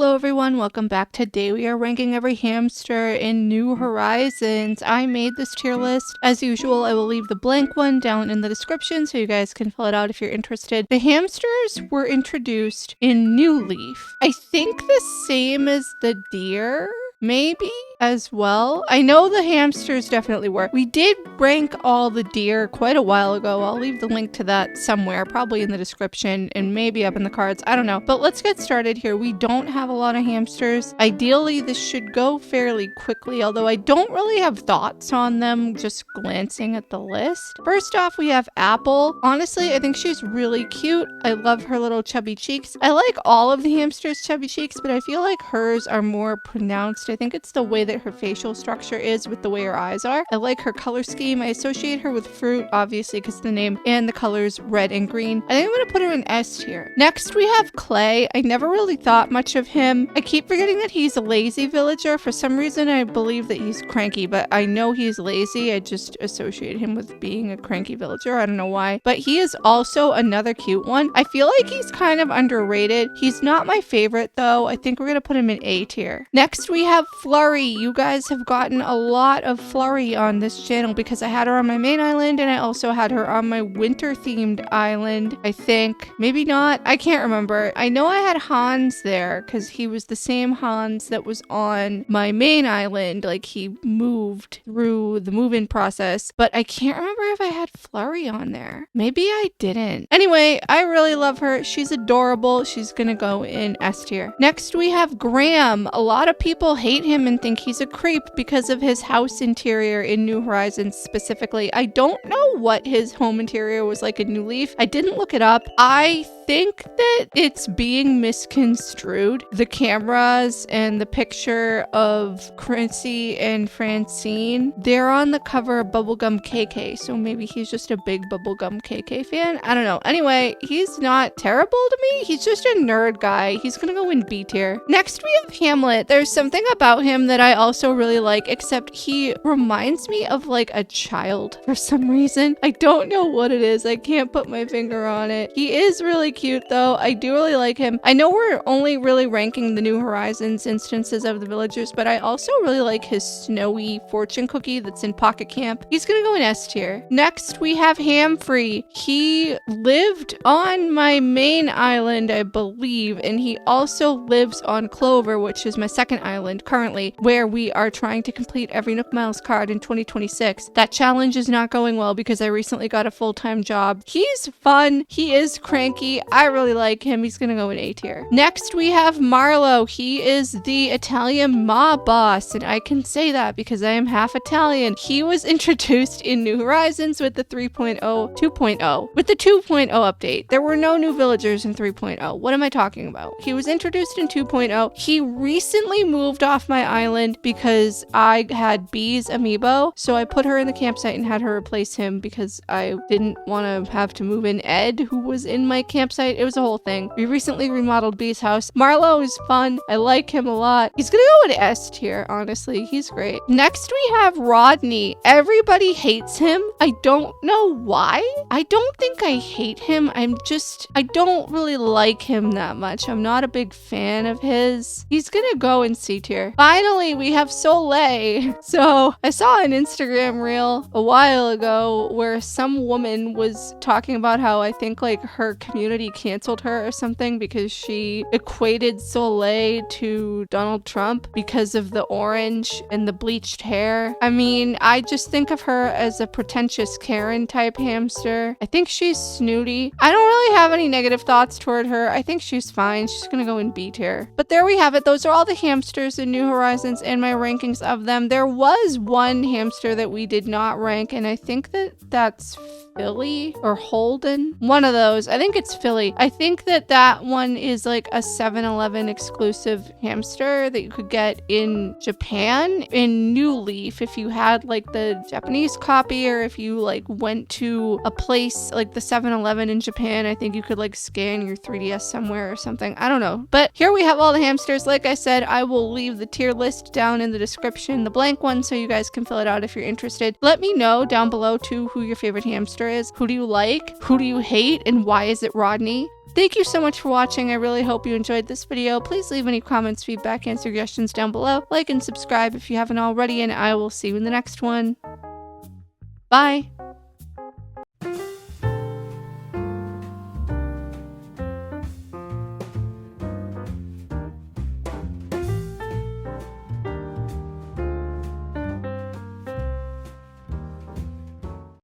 Hello everyone, welcome back. Today we are ranking every hamster in New Horizons. I made this tier list. As usual, I will leave the blank one down in the description so you guys can fill it out if you're interested. The hamsters were introduced in New Leaf. I think the same as the deer, maybe, as well. I know the hamsters definitely were. We did rank all the deer quite a while ago. I'll leave the link to that somewhere, probably in the description and maybe up in the cards. I don't know. But let's get started here. We don't have a lot of hamsters. Ideally, this should go fairly quickly, although I don't really have thoughts on them just glancing at the list. First off, we have Apple. Honestly, I think she's really cute. I love her little chubby cheeks. I like all of the hamsters' chubby cheeks, but I feel like hers are more pronounced. I think it's the way that her facial structure is with the way her eyes are. I like her color scheme. I associate her with fruit, obviously, because the name and the colors red and green. I think I'm going to put her in S tier. Next, we have Clay. I never really thought much of him. I keep forgetting that he's a lazy villager. For some reason, I believe that he's cranky, but I know he's lazy. I just associate him with being a cranky villager. I don't know why. But he is also another cute one. I feel like he's kind of underrated. He's not my favorite, though. I think we're going to put him in A tier. Next, we have Flurry. You guys have gotten a lot of Flurry on this channel because I had her on my main island and I also had her on my winter themed island. I think. Maybe not. I can't remember. I know I had Hans there because he was the same Hans that was on my main island. Like he moved through the move-in process, but I can't remember if I had Flurry on there. Maybe I didn't. Anyway, I really love her. She's adorable. She's gonna go in S tier. Next, we have Graham. A lot of people hate him and think he's a creep because of his house interior in New Horizons specifically. I don't know what his home interior was like in New Leaf. I didn't look it up. I think that it's being misconstrued. The cameras and the picture of Chrissy and Francine, they're on the cover of Bubblegum KK, so maybe he's just a big Bubblegum KK fan. I don't know. Anyway, he's not terrible to me. He's just a nerd guy. He's gonna go in B tier. Next, we have Hamlet. There's something about him that I also really like, except he reminds me of like a child for some reason. I don't know what it is. I can't put my finger on it. He is really cute though. I do really like him. I know we're only really ranking the New Horizons instances of the villagers, but I also really like his snowy fortune cookie that's in Pocket Camp. He's gonna go in S tier. Next, we have Hamfrey. He lived on my main island, I believe, and he also lives on Clover, which is my second island currently, where we are trying to complete every Nook Miles card in 2026. That challenge is not going well because I recently got a full-time job. He's fun. He is cranky. I really like him. He's gonna go in A tier. Next, we have Marlo. He is the Italian mob boss, and I can say that because I am half Italian. He was introduced in New Horizons with the 3.0, 2.0. With the 2.0 update. There were no new villagers in 3.0. What am I talking about? He was introduced in 2.0. He recently moved off my island because I had Bee's amiibo, so I put her in the campsite and had her replace him because I didn't want to have to move in Ed, who was in my campsite. It was a whole thing. We recently remodeled Bee's house. Marlo is fun. I like him a lot. He's gonna go in S tier, honestly. He's great. Next, we have Rodney. Everybody hates him. I don't know why. I don't think I hate him. I don't really like him that much. I'm not a big fan of his. He's gonna go in C tier. Finally, we have Soleil. So I saw an Instagram reel a while ago where some woman was talking about how I think like her community canceled her or something because she equated Soleil to Donald Trump because of the orange and the bleached hair. I mean, I just think of her as a pretentious Karen type hamster. I think she's snooty. I don't really have any negative thoughts toward her. I think she's fine. She's gonna go in B tier. But there we have it. Those are all the hamsters in New Horizons and my rankings of them. There was one hamster that we did not rank, and I think that that's Philly or Holden. One of those. I think it's Philly. I think that that one is like a 7-Eleven exclusive hamster that you could get in Japan in New Leaf if you had like the Japanese copy, or if you like went to a place like the 7-Eleven in Japan. I think you could like scan your 3DS somewhere or something. I don't know. But here we have all the hamsters. Like I said, I will leave the tier list down in the description, the blank one, so you guys can fill it out if you're interested. Let me know down below too who your favorite hamster is. Who do you like? Who do you hate? And why is it Rodney? Thank you so much for watching. I really hope you enjoyed this video. Please leave any comments, feedback, and suggestions down below. Like and subscribe if you haven't already, and I will see you in the next one. Bye!